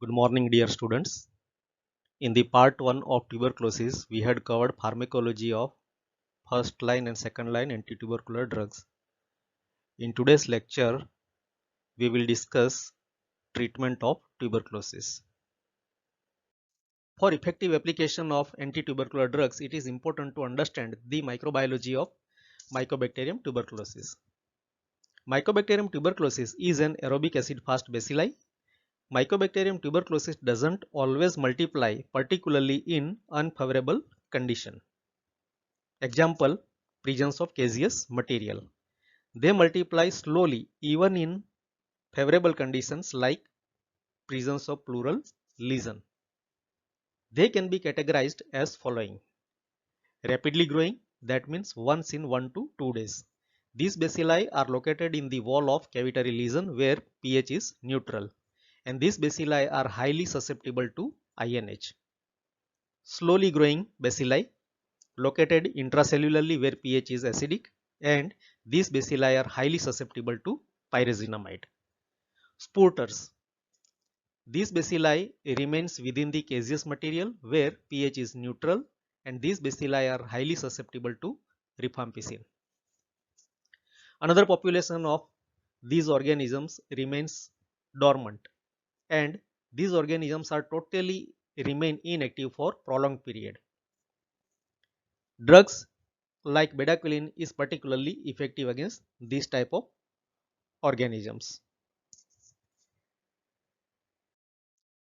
Good morning, dear students. In the part 1 of tuberculosis, we had covered pharmacology of first line and second line anti-tubercular drugs. In today's lecture, we will discuss treatment of tuberculosis. For effective application of anti-tubercular drugs, it is important to understand the microbiology of Mycobacterium tuberculosis. Mycobacterium tuberculosis is an aerobic acid-fast bacilli. Mycobacterium tuberculosis doesn't always multiply, particularly in unfavorable condition. Example, presence of caseous material. They multiply slowly even in favorable conditions like presence of pleural lesion. They can be categorized as following. Rapidly growing, that means once in 1 to 2 days. These bacilli are located in the wall of cavitary lesion where pH is neutral, and these bacilli are highly susceptible to INH. Slowly growing bacilli located intracellularly where pH is acidic, and these bacilli are highly susceptible to pyrazinamide. Spurters. These bacilli remains within the caseous material where pH is neutral, and these bacilli are highly susceptible to rifampicin. Another population of these organisms remains dormant, and these organisms are totally remain inactive for prolonged period. Drugs like bedaquiline is particularly effective against this type of organisms.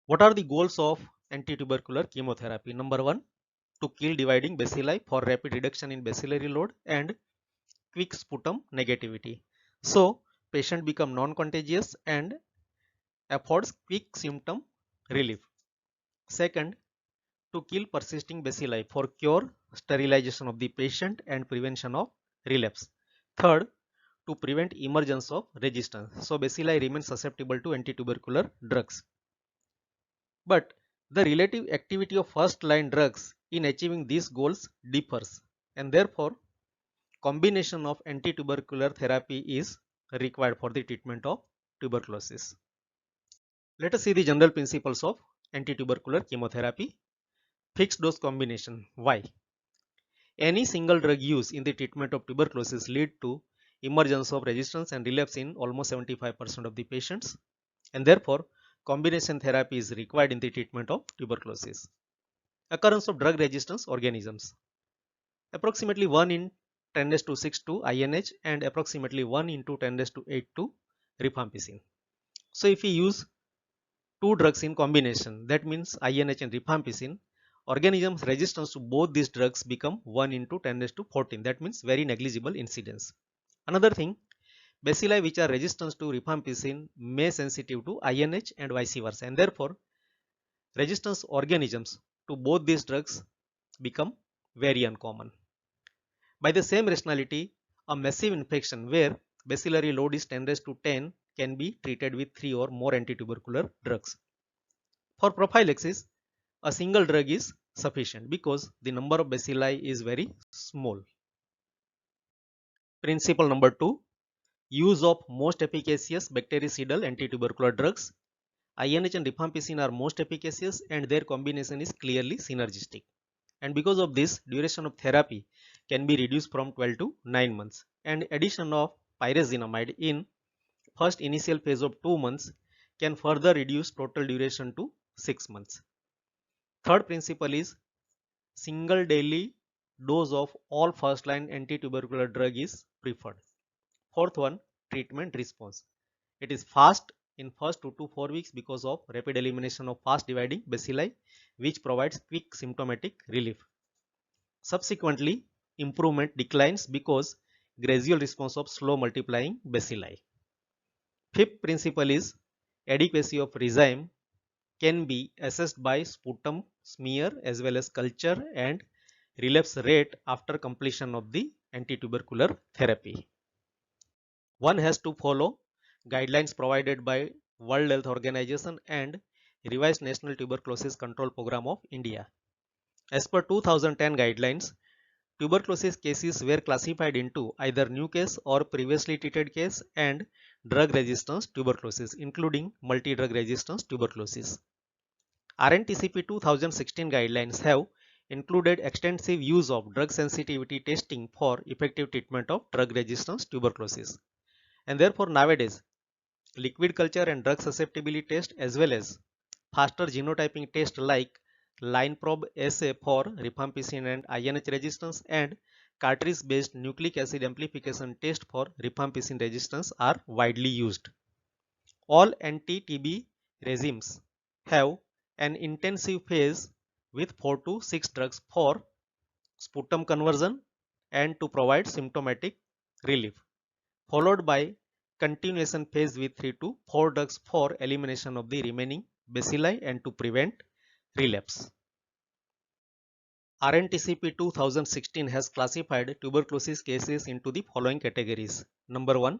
What are the goals of anti-tubercular chemotherapy? Number 1, to kill dividing bacilli for rapid reduction in bacillary load and quick sputum negativity. So, patient become non-contagious and affords quick symptom relief. Second, to kill persisting bacilli for cure, sterilization of the patient and prevention of relapse. Third, to prevent emergence of resistance. So, bacilli remain susceptible to anti-tubercular drugs. But the relative activity of first line drugs in achieving these goals differs, and therefore combination of anti-tubercular therapy is required for the treatment of tuberculosis. Let us see the general principles of anti-tubercular chemotherapy. Fixed dose combination. Why? Any single drug used in the treatment of tuberculosis lead to emergence of resistance and relapse in almost 75% of the patients, and therefore combination therapy is required in the treatment of tuberculosis. Occurrence of drug resistance organisms. Approximately 1 in 10 raised to 6 to INH and approximately 1 into 10 raised to 8 to rifampicin. So if we use two drugs in combination, that means INH and rifampicin, organisms resistance to both these drugs become 1 into 10 raised to 14. That means very negligible incidence. Another thing, bacilli which are resistant to rifampicin may sensitive to INH and vice versa, and therefore resistance organisms to both these drugs become very uncommon. By the same rationality, a massive infection where bacillary load is 10 raised to 10 can be treated with 3 or more anti-tubercular drugs. For prophylaxis, a single drug is sufficient because the number of bacilli is very small. Principle number 2, use of most efficacious bactericidal anti-tubercular drugs. INH and rifampicin are most efficacious and their combination is clearly synergistic. And because of this, duration of therapy can be reduced from 12 to 9 months. And addition of pyrazinamide in first initial phase of 2 months can further reduce total duration to 6 months. Third principle is single daily dose of all first line anti-tubercular drug is preferred. Fourth one, treatment response. It is fast in first 2 to 4 weeks because of rapid elimination of fast dividing bacilli, which provides quick symptomatic relief. Subsequently, improvement declines because gradual response of slow multiplying bacilli. Fifth principle is adequacy of regime can be assessed by sputum smear as well as culture and relapse rate after completion of the anti-tubercular therapy. One has to follow guidelines provided by World Health Organization and revised National Tuberculosis Control Program of India. As per 2010 guidelines, tuberculosis cases were classified into either new case or previously treated case and drug resistance tuberculosis, including multi-drug resistance tuberculosis. RNTCP 2016 guidelines have included extensive use of drug sensitivity testing for effective treatment of drug-resistant tuberculosis. And therefore, nowadays, liquid culture and drug susceptibility test as well as faster genotyping test like line probe assay for rifampicin and INH resistance and cartridge-based nucleic acid amplification test for rifampicin resistance are widely used. All anti-TB regimes have an intensive phase with 4 to 6 drugs for sputum conversion and to provide symptomatic relief, followed by continuation phase with 3 to 4 drugs for elimination of the remaining bacilli and to prevent relapse. RNTCP 2016 has classified tuberculosis cases into the following categories. Number 1,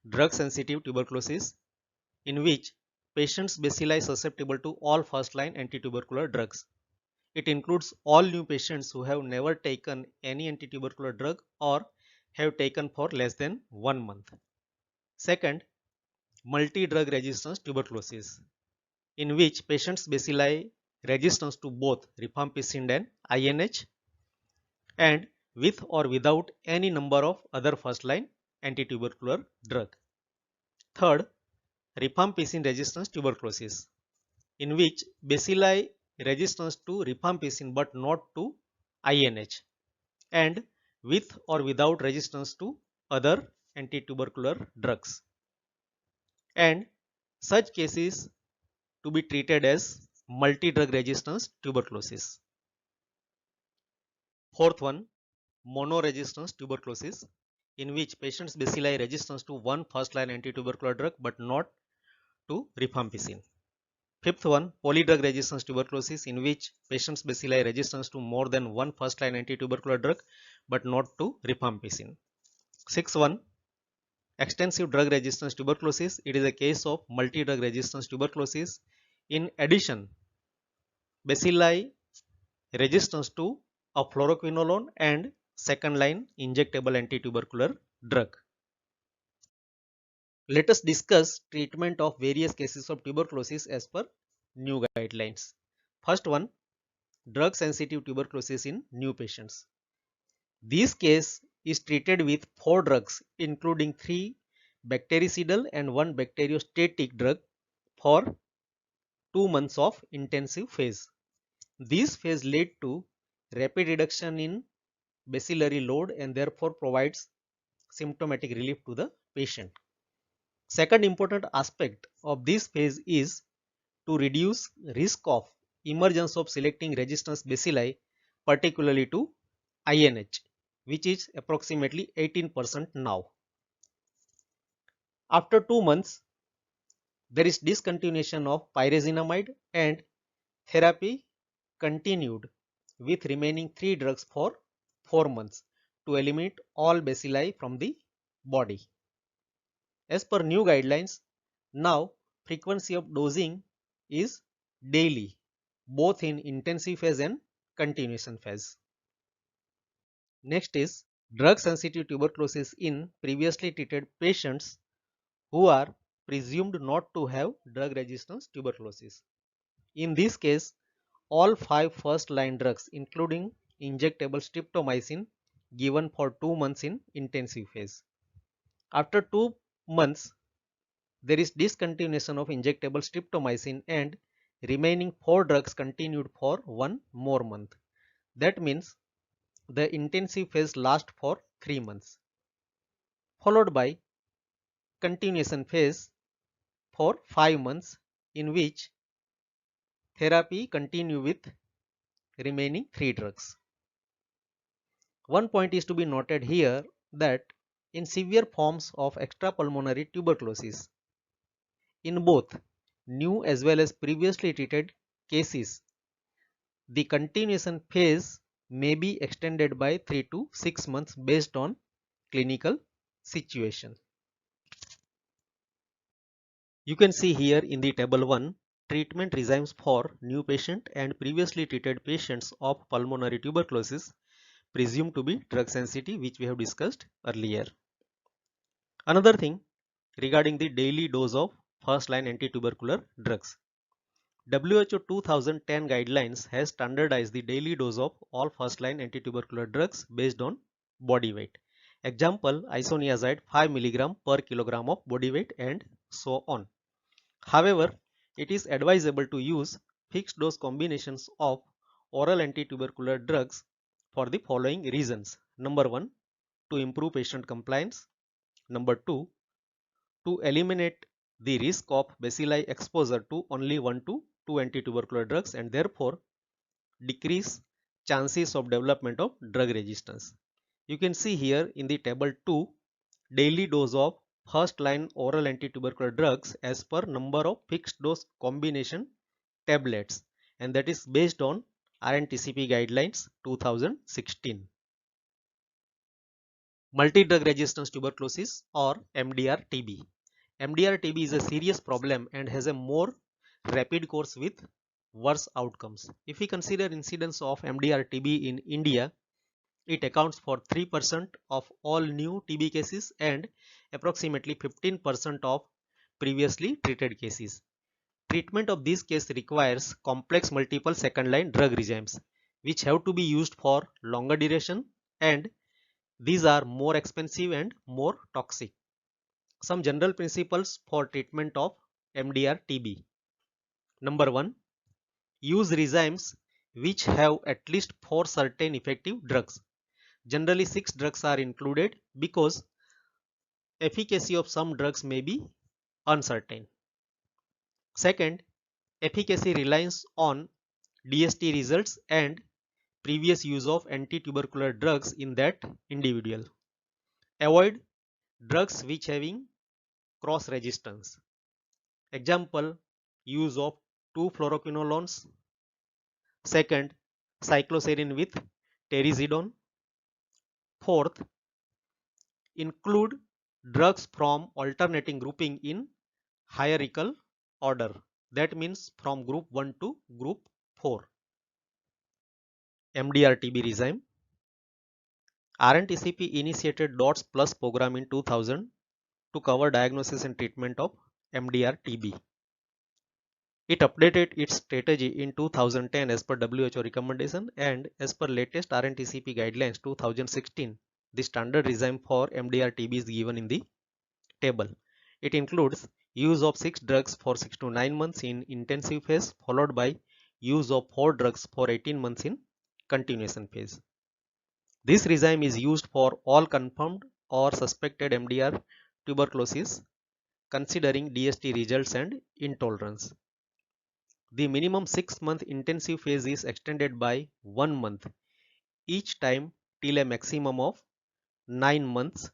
drug sensitive tuberculosis, in which patients bacilli susceptible to all first line antitubercular drugs. It includes all new patients who have never taken any antitubercular drug or have taken for less than 1 month. Second, multi-drug resistance tuberculosis, in which patients bacilli resistance to both rifampicin and INH and with or without any number of other first line antitubercular drug. Third, rifampicin resistance tuberculosis, in which bacilli resistance to rifampicin but not to INH and with or without resistance to other antitubercular drugs, and such cases to be treated as multi-drug resistance tuberculosis. Fourth one, monoresistance tuberculosis, in which patients bacilli resistance to one first line antitubercular drug but not to rifampicin. Fifth one, polydrug resistance tuberculosis, in which patients bacilli resistance to more than one first line antitubercular drug but not to rifampicin. Sixth one, extensive drug resistance tuberculosis. It is a case of multi-drug resistance tuberculosis. In addition, bacilli resistance to a fluoroquinolone and second line injectable antitubercular drug. Let us discuss treatment of various cases of tuberculosis as per new guidelines. First one, drug sensitive tuberculosis in new patients. This case is treated with 4 drugs including 3 bactericidal and 1 bacteriostatic drug for 2 months of intensive phase. This phase led to rapid reduction in bacillary load and therefore provides symptomatic relief to the patient. Second important aspect of this phase is to reduce risk of emergence of selecting resistance bacilli, particularly to INH, which is approximately 18% now. After 2 months, there is discontinuation of pyrazinamide and therapy continued with remaining 3 drugs for 4 months to eliminate all bacilli from the body. As per new guidelines, now frequency of dosing is daily, both in intensive phase and continuation phase. Next is drug sensitive tuberculosis in previously treated patients who are presumed not to have drug resistance tuberculosis. In this case, all 5 first line drugs including injectable streptomycin given for 2 months in intensive phase. After 2 months, there is discontinuation of injectable streptomycin and remaining 4 drugs continued for 1 more month. That means the intensive phase lasts for 3 months, followed by continuation phase for 5 months, in which therapy continue with remaining 3 drugs. One point is to be noted here that in severe forms of extrapulmonary tuberculosis, in both new as well as previously treated cases, the continuation phase may be extended by 3 to 6 months based on clinical situation. You can see here in the table 1 treatment regimes for new patient and previously treated patients of pulmonary tuberculosis presumed to be drug sensitive, which we have discussed earlier. Another thing regarding the daily dose of first line antitubercular drugs. WHO 2010 guidelines has standardized the daily dose of all first-line antitubercular drugs based on body weight. Example, isoniazid 5 mg per kilogram of body weight and so on. However, it is advisable to use fixed dose combinations of oral antitubercular drugs for the following reasons. Number 1, to improve patient compliance. Number 2, to eliminate the risk of bacilli exposure to only 1 to 2 antitubercular drugs and therefore decrease chances of development of drug resistance. You can see here in the table 2 daily dose of first line oral antitubercular drugs as per number of fixed dose combination tablets, and that is based on RNTCP guidelines 2016. Multi-drug resistance tuberculosis or MDR-TB. MDR-TB is a serious problem and has a more rapid course with worse outcomes. If we consider incidence of MDR-TB in India, it accounts for 3% of all new TB cases and approximately 15% of previously treated cases. Treatment of this case requires complex multiple second line drug regimes which have to be used for longer duration, and these are more expensive and more toxic. Some general principles for treatment of MDR-TB. Number 1. Use regimes which have at least 4 certain effective drugs. Generally 6 drugs are included because efficacy of some drugs may be uncertain. Second, efficacy relies on DST results and previous use of anti-tubercular drugs in that individual. Avoid drugs which having cross resistance. Example, use of 2 fluoroquinolones. Second, cycloserine with terizidone. Fourth, include drugs from alternating grouping in hierarchical order. That means from group 1 to group 4. MDR-TB regime. RNTCP initiated DOTS Plus program in 2000 to cover diagnosis and treatment of MDR-TB. It updated its strategy in 2010 as per WHO recommendation, and as per latest RNTCP guidelines 2016, the standard regime for MDR-TB is given in the table. It includes use of 6 drugs for 6 to 9 months in intensive phase, followed by use of 4 drugs for 18 months in continuation phase. This regime is used for all confirmed or suspected MDR tuberculosis, considering DST results and intolerance. The minimum 6-month intensive phase is extended by 1 month each time till a maximum of 9 months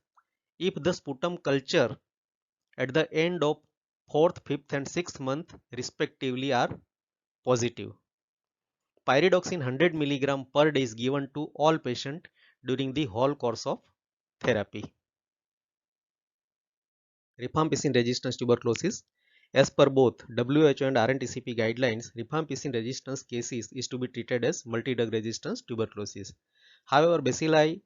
if the sputum culture at the end of 4th, 5th and 6th month respectively are positive. Pyridoxine 100 mg per day is given to all patients during the whole course of therapy. Rifampicin resistance tuberculosis. As per both WHO and RNTCP guidelines, rifampicin resistance cases is to be treated as multi-drug resistance tuberculosis. However, bacilli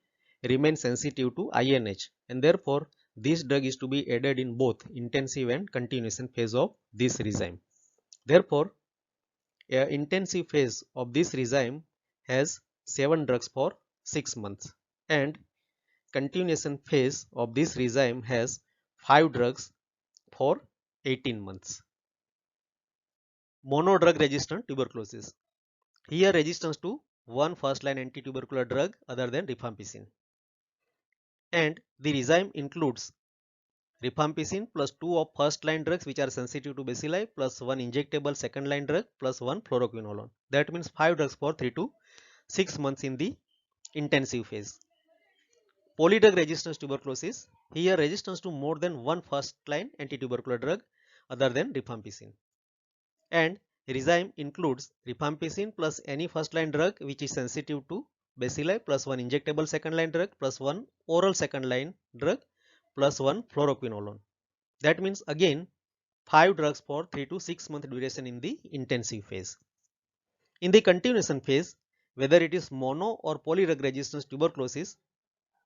remain sensitive to INH, and therefore this drug is to be added in both intensive and continuation phase of this regime. Therefore, an intensive phase of this regime has 7 drugs for 6 months, and continuation phase of this regime has 5 drugs for 18 months. Monodrug resistant tuberculosis. Here resistance to one first line anti-tubercular drug other than rifampicin. And the regime includes rifampicin plus 2 of first line drugs which are sensitive to bacilli plus 1 injectable second line drug plus 1 fluoroquinolone. That means 5 drugs for 3 to 6 months in the intensive phase. Polydrug resistance tuberculosis. Here resistance to more than one first line anti-tubercular drug other than rifampicin. And regime includes rifampicin plus any first line drug which is sensitive to bacilli plus 1 injectable second line drug plus 1 oral second line drug plus 1 fluoroquinolone. That means again 5 drugs for 3 to 6 month duration in the intensive phase. In the continuation phase, whether it is mono or polydrug resistance tuberculosis,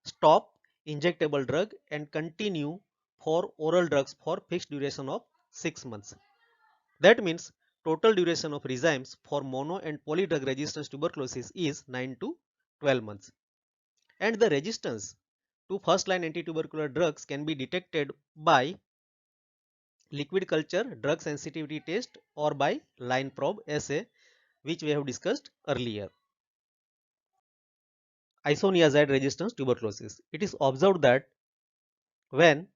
stop injectable drug and continue for oral drugs for fixed duration of 6 months. That means total duration of regimes for mono and polydrug resistance tuberculosis is 9 to 12 months. And the resistance to first line antitubercular drugs can be detected by liquid culture drug sensitivity test or by line probe assay, which we have discussed earlier. Isoniazid resistance tuberculosis. It is observed that when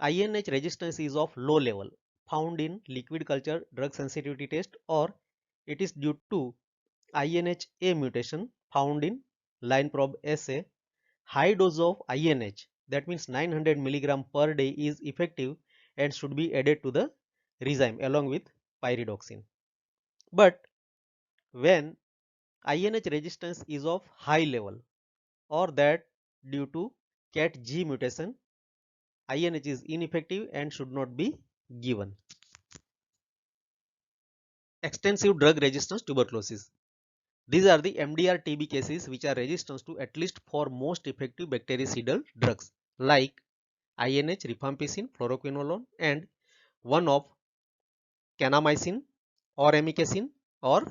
INH resistance is of low level found in liquid culture drug sensitivity test, or it is due to INHA mutation found in line probe assay, high dose of INH, that means 900 milligram per day, is effective and should be added to the regime along with pyridoxine. But when INH resistance is of high level, or that due to CAT-G mutation, INH is ineffective and should not be given. Extensive drug resistance tuberculosis. These are the MDR TB cases which are resistant to at least 4 most effective bactericidal drugs like INH, rifampicin, fluoroquinolone, and one of kanamycin or amikacin or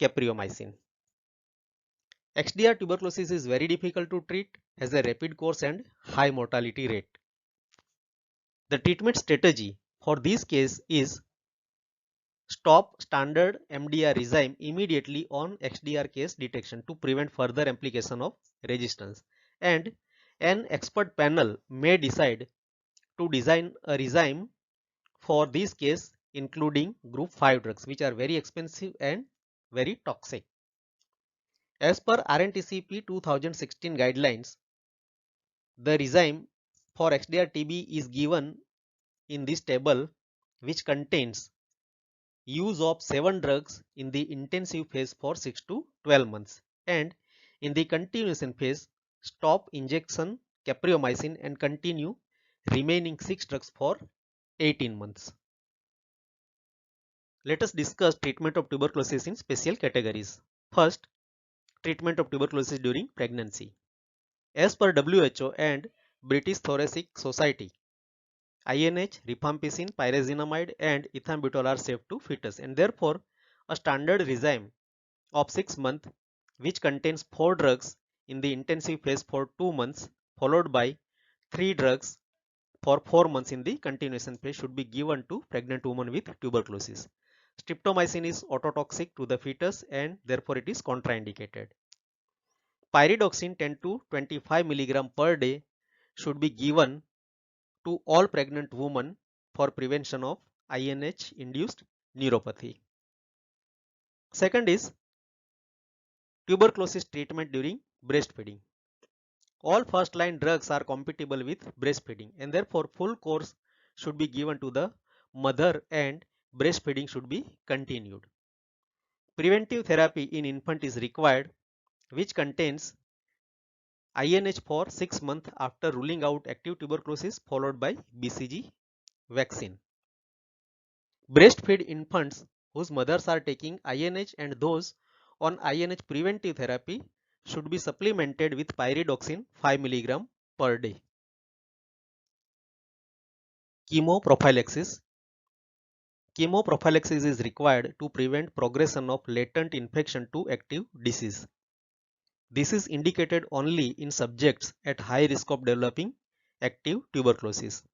capreomycin. XDR tuberculosis is very difficult to treat, has a rapid course and high mortality rate. The treatment strategy for this case is stop standard MDR regime immediately on XDR case detection to prevent further amplification of resistance, and an expert panel may decide to design a regime for this case including group 5 drugs which are very expensive and very toxic. As per RNTCP 2016 guidelines, the regime for XDR TB is given in this table, which contains use of 7 drugs in the intensive phase for 6 to 12 months, and in the continuation phase stop injection capreomycin and continue remaining 6 drugs for 18 months. Let us discuss treatment of tuberculosis in special categories. First, treatment of tuberculosis during pregnancy. As per WHO and British Thoracic Society, INH, rifampicin, pyrazinamide and ethambutol are safe to fetus, and therefore a standard regime of 6 months which contains 4 drugs in the intensive phase for 2 months followed by 3 drugs for 4 months in the continuation phase should be given to pregnant women with tuberculosis. Streptomycin is ototoxic to the fetus and therefore it is contraindicated. Pyridoxine 10 to 25 mg per day should be given to all pregnant women for prevention of INH induced neuropathy. Second is tuberculosis treatment during breastfeeding. All first line drugs are compatible with breastfeeding and therefore full course should be given to the mother and breastfeeding should be continued. Preventive therapy in infant is required, which contains INH for 6 months after ruling out active tuberculosis followed by BCG vaccine. Breastfeed infants whose mothers are taking INH and those on INH preventive therapy should be supplemented with pyridoxine 5 mg per day. Chemoprophylaxis. Chemoprophylaxis is required to prevent progression of latent infection to active disease. This is indicated only in subjects at high risk of developing active tuberculosis,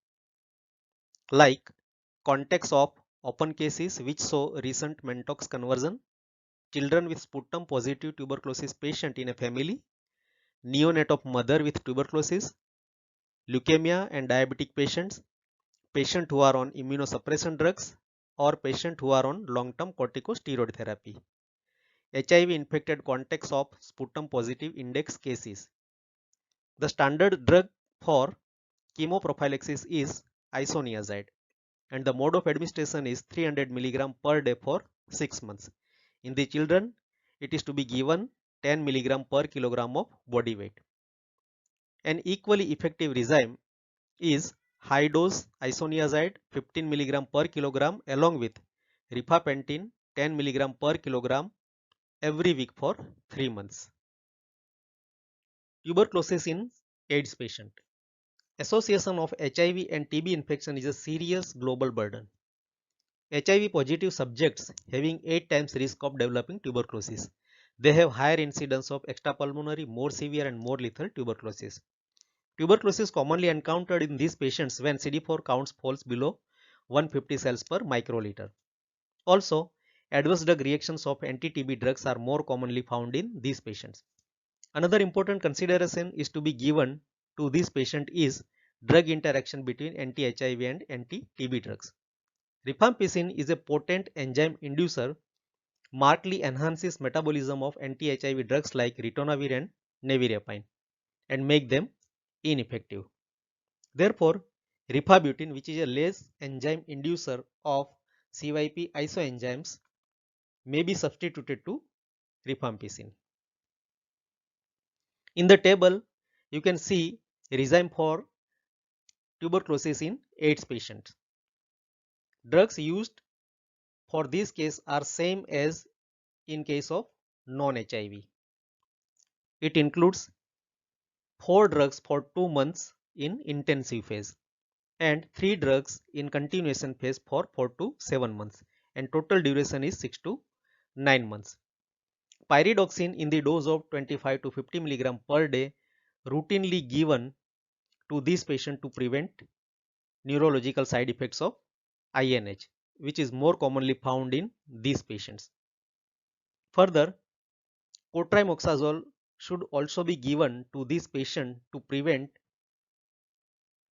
like contacts of open cases which show recent Mantoux conversion, children with sputum positive tuberculosis patient in a family, neonate of mother with tuberculosis, leukemia and diabetic patients, patients who are on immunosuppression drugs, or patients who are on long-term corticosteroid therapy. HIV infected contacts of sputum positive index cases. The standard drug for chemoprophylaxis is isoniazid and the mode of administration is 300 mg per day for 6 months. In the children, it is to be given 10 mg per kilogram of body weight. An equally effective regime is high dose isoniazid 15 mg per kilogram along with rifampicin 10 mg per kilogram every week for 3 months. Tuberculosis in AIDS patient. Association of HIV and TB infection is a serious global burden. HIV positive subjects having 8 times risk of developing tuberculosis. They have higher incidence of extrapulmonary, more severe and more lethal tuberculosis. Tuberculosis commonly encountered in these patients when CD4 counts falls below 150 cells per microliter. Also, adverse drug reactions of anti-TB drugs are more commonly found in these patients. Another important consideration is to be given to this patient is drug interaction between anti-HIV and anti-TB drugs. Rifampicin is a potent enzyme inducer, markedly enhances metabolism of anti-HIV drugs like ritonavir and nevirapine and make them ineffective. Therefore, rifabutin, which is a less enzyme inducer of CYP isoenzymes, may be substituted to rifampicin. In the table, you can see regimen for tuberculosis in AIDS patients. Drugs used for this case are same as in case of non-HIV. It includes 4 drugs for 2 months in intensive phase and 3 drugs in continuation phase for 4 to 7 months, and total duration is 6 to 9 months. Pyridoxine in the dose of 25 to 50 mg per day routinely given to this patient to prevent neurological side effects of INH, which is more commonly found in these patients. Further, cotrimoxazole should also be given to this patient to prevent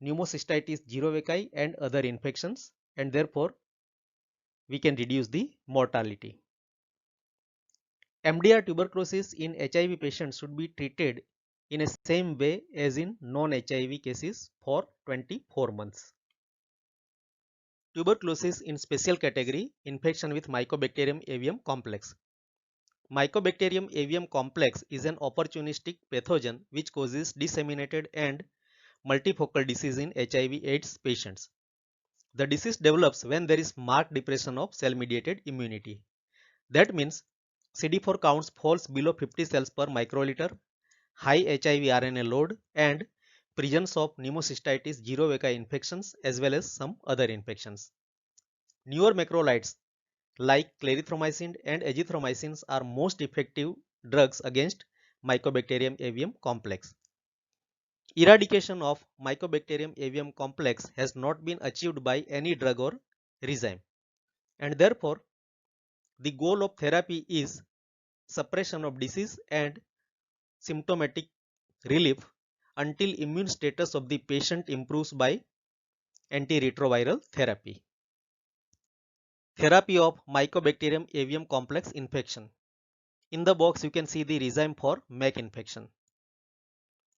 pneumocystitis jirovecii and other infections, and therefore we can reduce the mortality. MDR tuberculosis in HIV patients should be treated in the same way as in non-HIV cases for 24 months. Tuberculosis in special category, infection with Mycobacterium avium complex. Mycobacterium avium complex is an opportunistic pathogen which causes disseminated and multifocal disease in HIV/AIDS patients. The disease develops when there is marked depression of cell-mediated immunity. That means CD4 counts falls below 50 cells per microliter, high HIV RNA load, and presence of pneumocystitis jirovecii infections as well as some other infections. Newer macrolides like clarithromycin and azithromycin are most effective drugs against Mycobacterium avium complex. Eradication of Mycobacterium avium complex has not been achieved by any drug or regimen, and therefore the goal of therapy is suppression of disease and symptomatic relief until immune status of the patient improves by antiretroviral therapy. Therapy of Mycobacterium avium complex infection. In the box you can see the regimen for MAC infection,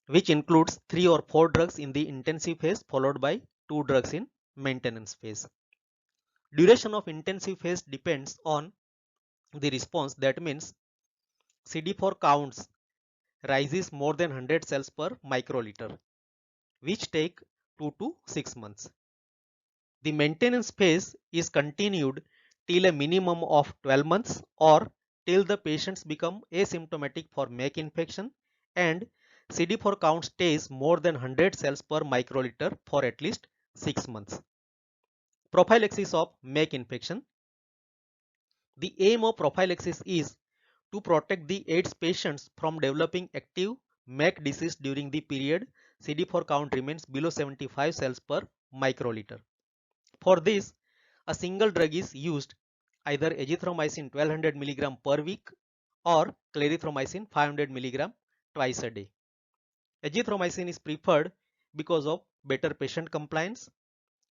which includes 3 or 4 drugs in the intensive phase followed by 2 drugs in maintenance phase. Duration of intensive phase depends on the response. That means CD4 counts rises more than 100 cells per microliter, which take 2 to 6 months. The maintenance phase is continued till a minimum of 12 months or till the patients become asymptomatic for MAC infection and CD4 count stays more than 100 cells per microliter for at least 6 months. Prophylaxis of MAC infection. The aim of prophylaxis is to protect the AIDS patients from developing active MAC disease during the period CD4 count remains below 75 cells per microliter. For this, a single drug is used, either azithromycin 1200 mg per week or clarithromycin 500 mg twice a day. Azithromycin is preferred because of better patient compliance.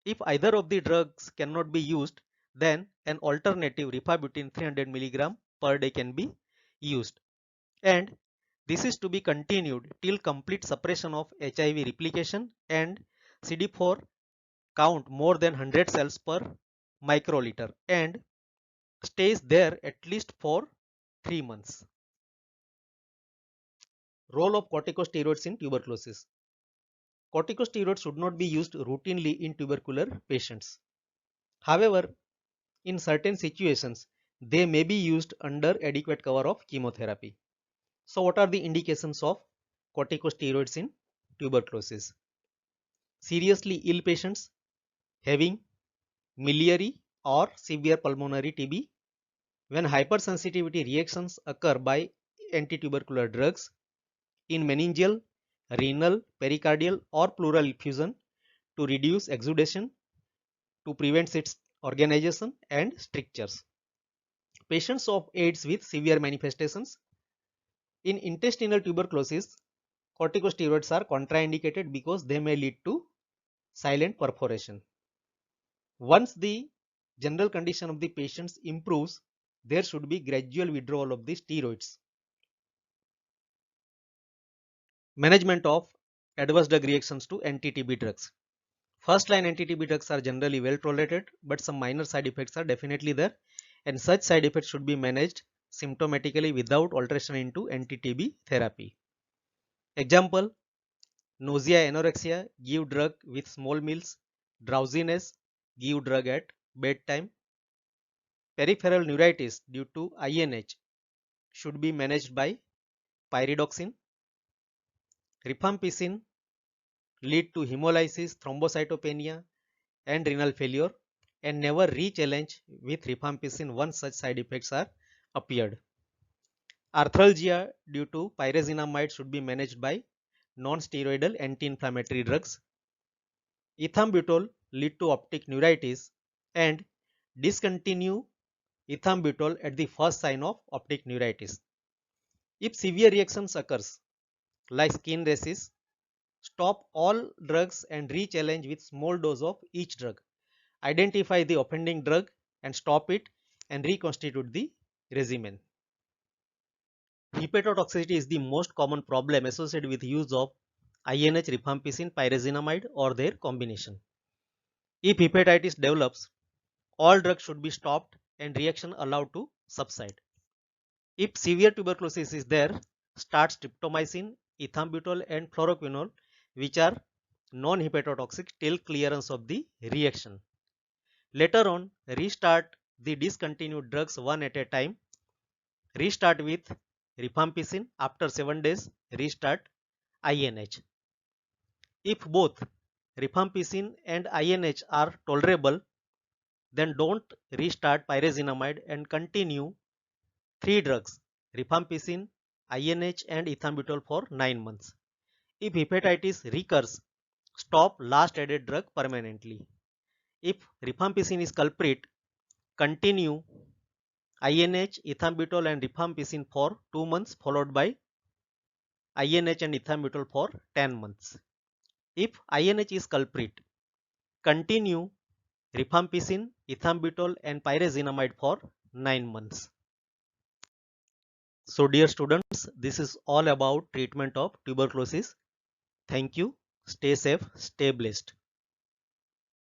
If either of the drugs cannot be used, then an alternative rifabutin 300 mg per day can be used, and this is to be continued till complete suppression of HIV replication and CD4 count more than 100 cells per microliter and stays there at least for 3 months. Role of corticosteroids in tuberculosis. Corticosteroids should not be used routinely in tubercular patients. However, in certain situations, they may be used under adequate cover of chemotherapy. So what are the indications of corticosteroids in tuberculosis? Seriously ill patients having miliary or severe pulmonary TB. When hypersensitivity reactions occur by antitubercular drugs in meningeal, renal, pericardial or pleural effusion to reduce exudation, to prevent its organization and strictures. Patients of AIDS with severe manifestations. In intestinal tuberculosis, corticosteroids are contraindicated because they may lead to silent perforation. Once the general condition of the patients improves, there should be gradual withdrawal of the steroids. Management of adverse drug reactions to anti-TB drugs. First line anti-TB drugs are generally well tolerated, but some minor side effects are definitely there, and such side effects should be managed symptomatically without alteration into anti-TB therapy. Example: nausea, anorexia, give drug with small meals; drowsiness, give drug at bedtime; peripheral neuritis due to INH should be managed by pyridoxine; rifampicin lead to hemolysis, thrombocytopenia and renal failure, and never re-challenge with rifampicin once such side effects are appeared. Arthralgia due to pyrazinamide should be managed by non-steroidal anti-inflammatory drugs. Ethambutol lead to optic neuritis, and discontinue ethambutol at the first sign of optic neuritis. If severe reactions occurs like skin rashes, stop all drugs and re-challenge with small dose of each drug. Identify the offending drug and stop it and reconstitute the regimen. Hepatotoxicity is the most common problem associated with use of INH, rifampicin, pyrazinamide or their combination. If hepatitis develops, all drugs should be stopped and reaction allowed to subside. If severe tuberculosis is there, start streptomycin, ethambutol and fluoroquinol, which are non-hepatotoxic till clearance of the reaction. Later on, restart the discontinued drugs one at a time. Restart with rifampicin. After 7 days, restart INH. If both rifampicin and INH are tolerable, then don't restart pyrazinamide and continue 3 drugs: rifampicin, INH and ethambutol for 9 months. If hepatitis recurs, stop last added drug permanently. If rifampicin is culprit, continue INH, ethambutol and rifampicin for 2 months followed by INH and ethambutol for 10 months. If INH is culprit, continue rifampicin, ethambutol and pyrazinamide for 9 months. So dear students, this is all about treatment of tuberculosis. Thank you. Stay safe, stay blessed.